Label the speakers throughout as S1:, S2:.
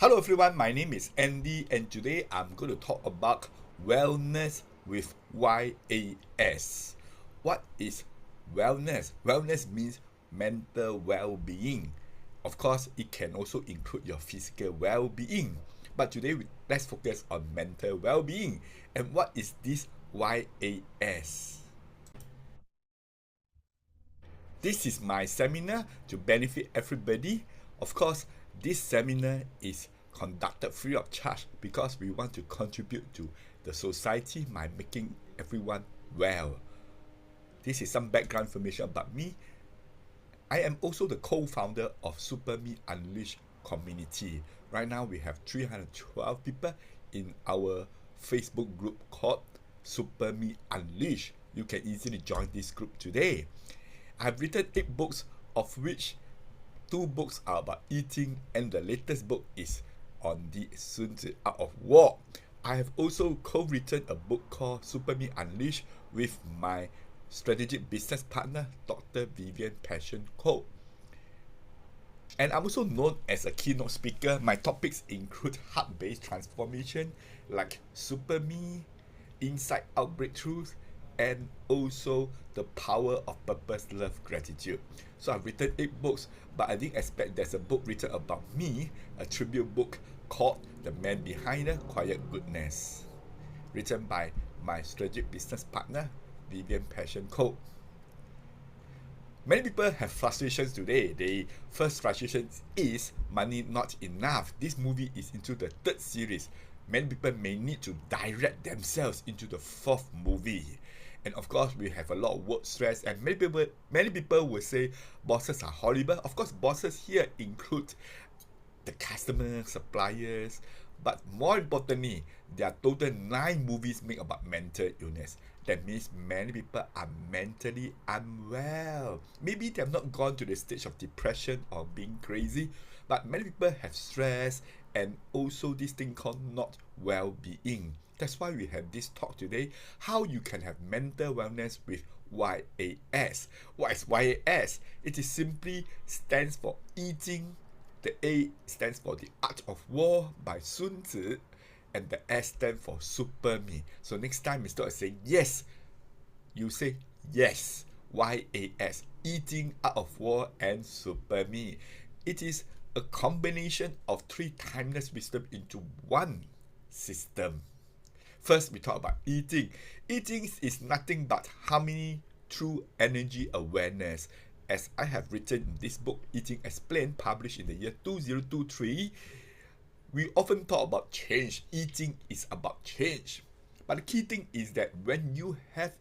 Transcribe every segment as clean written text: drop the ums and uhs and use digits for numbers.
S1: Hello everyone, my name is Andy and today I'm going to talk about wellness with YAS. What is wellness? Wellness means mental well-being. Of course, it can also include your physical well-being. But today, let's focus on mental well-being. And what is this YAS? This is my seminar to benefit everybody. Of course, this seminar is conducted free of charge because we want to contribute to the society by making everyone well. This is some background information about me. I am also the co-founder of SuperME Unleashed community. Right now we have 312 people in our Facebook group called SuperME Unleashed. You can easily join this group today. I've written 8 books, of which 2 books are about eating, and the latest book is on the Sun Tzu Art of War. I have also co-written a book called SuperME Unleashed with my strategic business partner, Dr. Vivian Passion Co. And I'm also known as a keynote speaker. My topics include heart-based transformation like SuperME, inside-out breakthroughs, and also the power of purpose, love, gratitude. So I've written 8 books, but I didn't expect there's a book written about me, a tribute book called The Man Behind the Quiet Goodness, written by my strategic business partner, Vivian Passion Co. Many people have frustrations today. The first frustration is money not enough. This movie is into the 3rd series. Many people may need to direct themselves into the 4th movie. And of course, we have a lot of work stress, and many people will say bosses are horrible. Of course, bosses here include the customers, suppliers, but more importantly, there are total 9 movies made about mental illness. That means many people are mentally unwell. Maybe they have not gone to the stage of depression or being crazy, but many people have stress and also this thing called not well-being. That's why we have this talk today, how you can have mental wellness with YAS. What is YAS? It is simply stands for eating. The A stands for the Art of War by Sun Tzu, and the S stands for SuperME. So next time, instead of saying yes, you say yes. YAS, Eating, Art of War, and SuperME. It is a combination of 3 timeless wisdom into one system. First, we talk about eating. Eating is nothing but harmony through energy awareness. As I have written in this book, Eating Explained, published in the year 2023, we often talk about change. Eating is about change. But the key thing is that when you have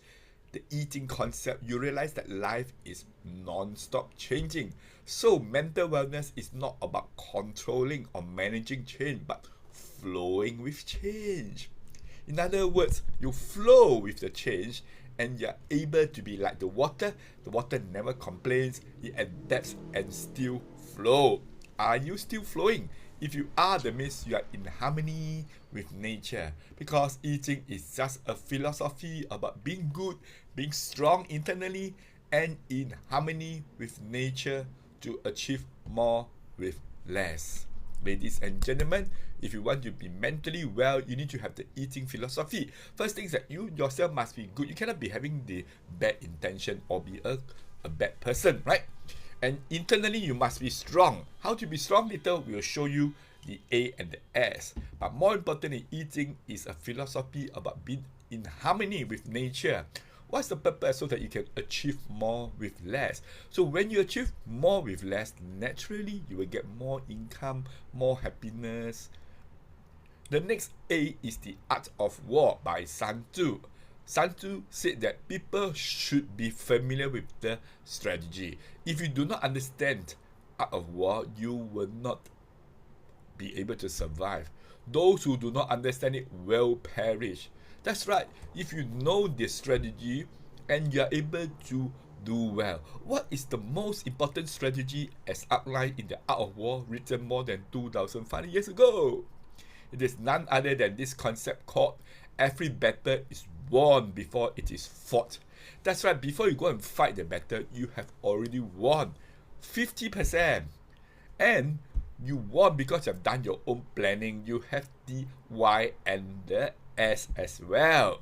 S1: the eating concept, you realize that life is non-stop changing. So mental wellness is not about controlling or managing change, but flowing with change. In other words, you flow with the change and you're able to be like the water. The water never complains, it adapts and still flow. Are you still flowing? If you are, that means you are in harmony with nature. Because eating is just a philosophy about being good, being strong internally, and in harmony with nature to achieve more with less. Ladies and gentlemen, if you want to be mentally well, you need to have the eating philosophy. First thing is that you yourself must be good. You cannot be having the bad intention or be a bad person, right? And internally, you must be strong. How to be strong? Later, we'll show you the A and the S. But more importantly, eating is a philosophy about being in harmony with nature. What's the purpose? So that you can achieve more with less. So when you achieve more with less, naturally, you will get more income, more happiness. The next A is the Art of War by Sun Tzu. Sun Tzu said that people should be familiar with the strategy. If you do not understand Art of War, you will not be able to survive. Those who do not understand it will perish. That's right. If you know the strategy and you are able to do well. What is the most important strategy as outlined in the Art of War, written more than 2,500 years ago? It is none other than this concept called every battle is won before it is fought. That's right, before you go and fight the battle, you have already won 50%. And You won because you have done your own planning. You have the Y and the S as well.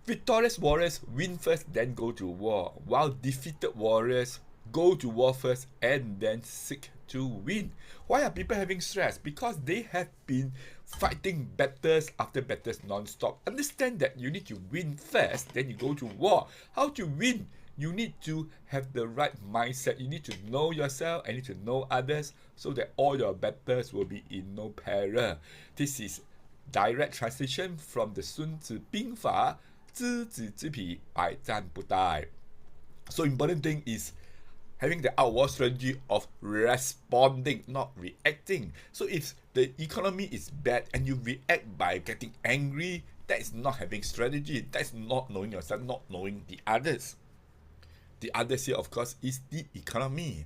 S1: Victorious warriors win first, then go to war, while defeated warriors go to war first and then seek to win. Why are people having stress? Because they have been fighting battles after battles non-stop. Understand that you need to win first, then you go to war. How to win? You need to have the right mindset. You need to know yourself and need to know others so that all your battles will be in no peril. This is direct translation from the 孙子兵法 知己知彼，百战不殆. So important thing is having the outward strategy of responding, not reacting. So if the economy is bad and you react by getting angry, that is not having strategy. That's not knowing yourself, not knowing the others. The others here, of course, is the economy.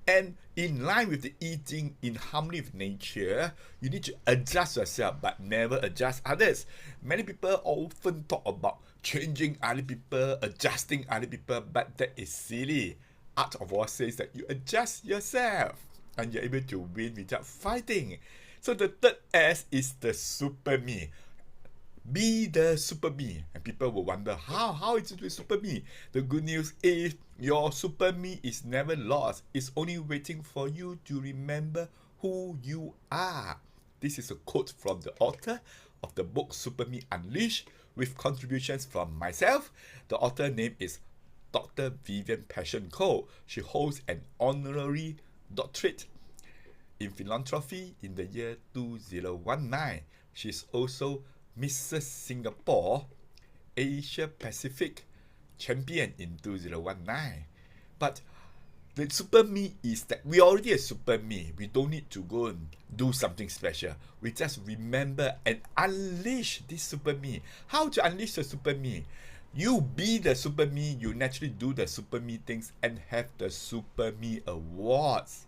S1: And in line with the Yijing, in harmony with nature, you need to adjust yourself but never adjust others. Many people often talk about changing other people, adjusting other people, but that is silly. Art of War says that you adjust yourself and you're able to win without fighting. So the third S is the SuperME. Be the SuperME. And people will wonder, how is it with SuperME? The good news is your SuperME is never lost. It's only waiting for you to remember who you are. This is a quote from the author of the book SuperME Unleashed, with contributions from myself. The author name is Dr. Vivian Passion Cole. She holds an honorary doctorate in philanthropy in the year 2019. She's also Mrs. Singapore Asia Pacific champion in 2019. But the SuperME is that we already a SuperME. We don't need to go and do something special. We just remember and unleash this SuperME. How to unleash the SuperME? You be the SuperME, you naturally do the SuperME things and have the SuperME awards.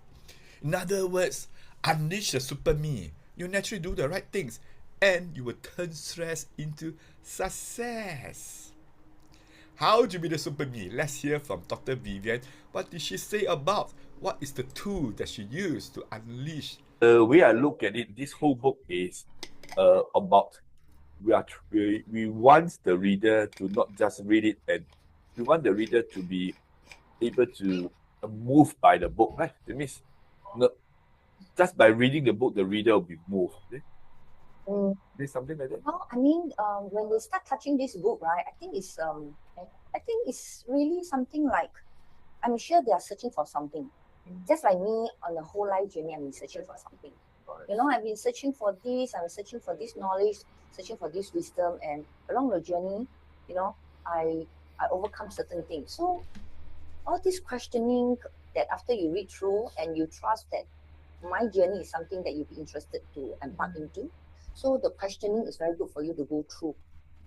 S1: In other words, unleash the SuperME. You naturally do the right things and you will turn stress into success. How to be the SuperME? Let's hear from Dr. Vivian. What did she say about what is the tool that she used to unleash?
S2: The way I look at it, this whole book is about we want the reader to not just read it, and we want the reader to be able to move by the book, right? That means just by reading the book, the reader will be moved. There's something like that.
S3: Well, I mean, when they start touching this book, right? I think it's really something like, I'm sure they are searching for something. Just like me on the whole life journey, I've been searching for something. You know, I've been searching for this, I'm searching for this knowledge, searching for this wisdom, and along the journey, you know, I overcome certain things. So all this questioning that after you read through and you trust that my journey is something that you'd be interested to embark into. So the questioning is very good for you to go through.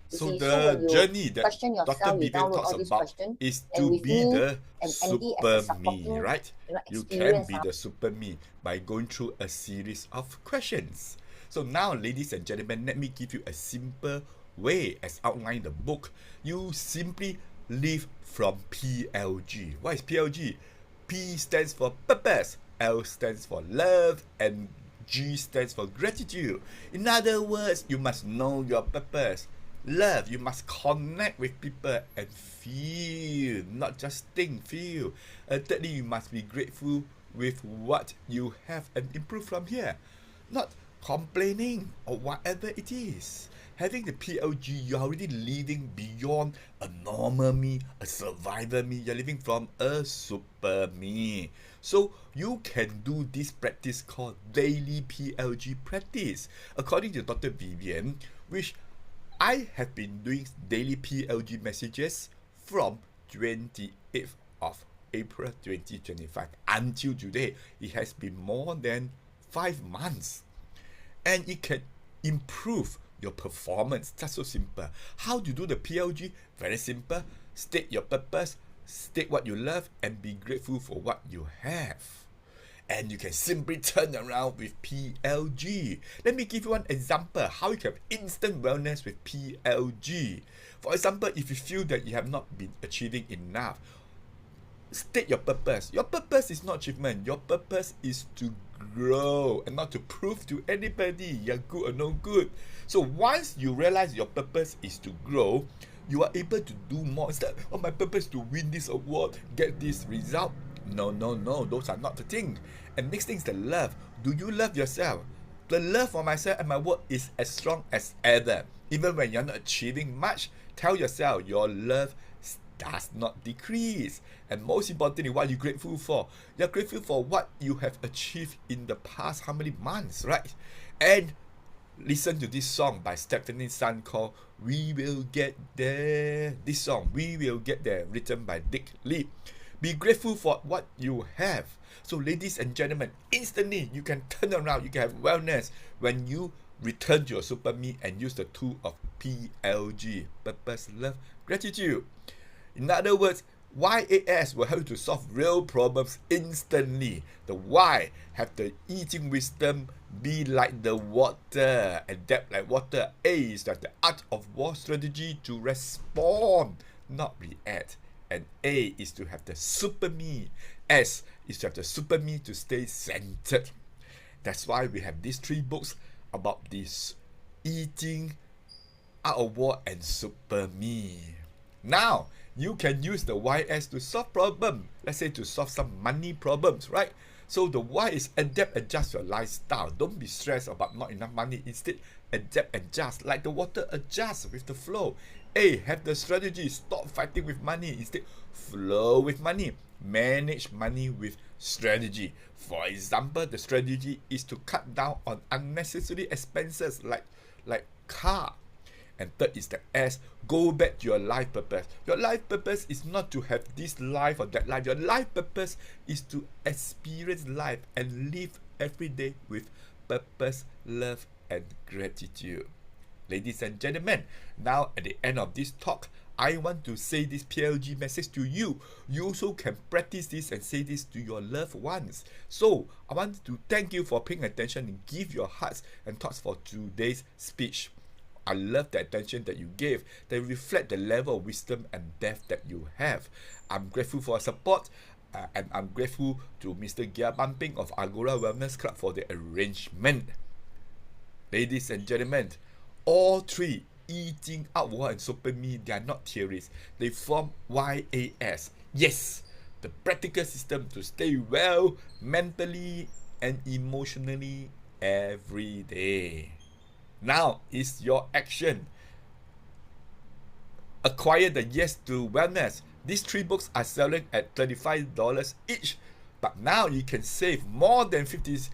S1: So the journey that Dr. Vivian talks about is to be the SuperME, right? You can be the SuperME by going through a series of questions. So now, ladies and gentlemen, let me give you a simple way as outlined in the book. You simply live from PLG. What is PLG? P stands for purpose, L stands for love, and G stands for gratitude. In other words, you must know your purpose. Love, you must connect with people and feel, not just think, feel. Thirdly, you must be grateful with what you have and improve from here. Not complaining or whatever it is. Having the PLG, you're already living beyond a normal me, a survivor me. You're living from a super me. So you can do this practice called daily PLG practice. According to Dr. Vivian, which I have been doing daily PLG messages from 28th of April 2025 until today. It has been more than 5 months. And it can improve your performance. That's so simple. How to do the PLG? Very simple. State your purpose, state what you love, and be grateful for what you have. And you can simply turn around with PLG. Let me give you one example how you can have instant wellness with PLG. For example, if you feel that you have not been achieving enough, state your purpose. Your purpose is not achievement. Your purpose is to grow and not to prove to anybody you're good or no good. So once you realize your purpose is to grow, you are able to do more. Instead, oh, my purpose is to win this award, get this result. No, those are not the thing. And next thing is the love. Do you love yourself? The love for myself and my work is as strong as ever. Even when you're not achieving much, tell yourself your love does not decrease. And most importantly, what are you grateful for? You're grateful for what you have achieved in the past how many months, right? And listen to this song by Stephanie Sun called We Will Get There. This song, We Will Get There, written by Dick Lee. Be grateful for what you have. So ladies and gentlemen, instantly you can turn around, you can have wellness when you return to your SuperME and use the tool of PLG, Purpose, Love, Gratitude. In other words, YAS will help you to solve real problems instantly. The Y have the eating wisdom, be like the water, adapt like water. A is that the art of war strategy to respond, not react. And A is to have the SuperME. S is to have the SuperME to stay centered. That's why we have these 3 books about this eating, art of war, and SuperME. Now, you can use the YS to solve problems. Let's say to solve some money problems, right? So the Y is adapt, adjust your lifestyle. Don't be stressed about not enough money. Instead, adapt, adjust. Like the water adjusts with the flow. A, have the strategy. Stop fighting with money. Instead, flow with money. Manage money with strategy. For example, the strategy is to cut down on unnecessary expenses like car. And third is the S, go back to your life purpose. Your life purpose is not to have this life or that life. Your life purpose is to experience life and live every day with purpose, love, and gratitude. Ladies and gentlemen, now at the end of this talk, I want to say this PLG message to you. You also can practice this and say this to your loved ones. So, I want to thank you for paying attention and give your hearts and thoughts for today's speech. I love the attention that you gave. They reflect the level of wisdom and depth that you have. I'm grateful for your support, and I'm grateful to Mr. Gia Bumping of Agora Wellness Club for the arrangement. Ladies and gentlemen, all 3, eating, art, war, and SuperME, they are not theories. They form YAS. Yes, the practical system to stay well mentally and emotionally every day. Now is your action. Acquire the Yes to Wellness. These 3 books are selling at $35 each. But now you can save more than 52%.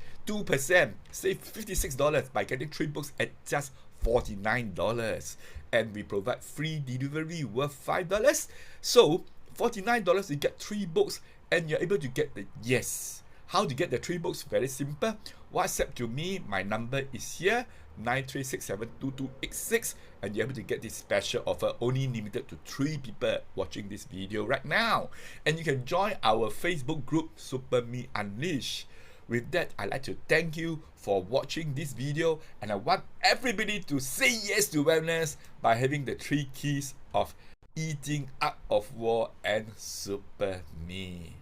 S1: Save $56 by getting 3 books at just $49. And we provide free delivery worth $5. So $49 you get 3 books and you're able to get the Yes. How to get the 3 books? Very simple. WhatsApp to me. My number is here, 93672286, and you're able to get this special offer only limited to 3 people watching this video right now. And you can join our Facebook group, SuperME Unleashed. With that, I'd like to thank you for watching this video, and I want everybody to say yes to wellness by having the 3 keys of eating, art of war, and SuperME.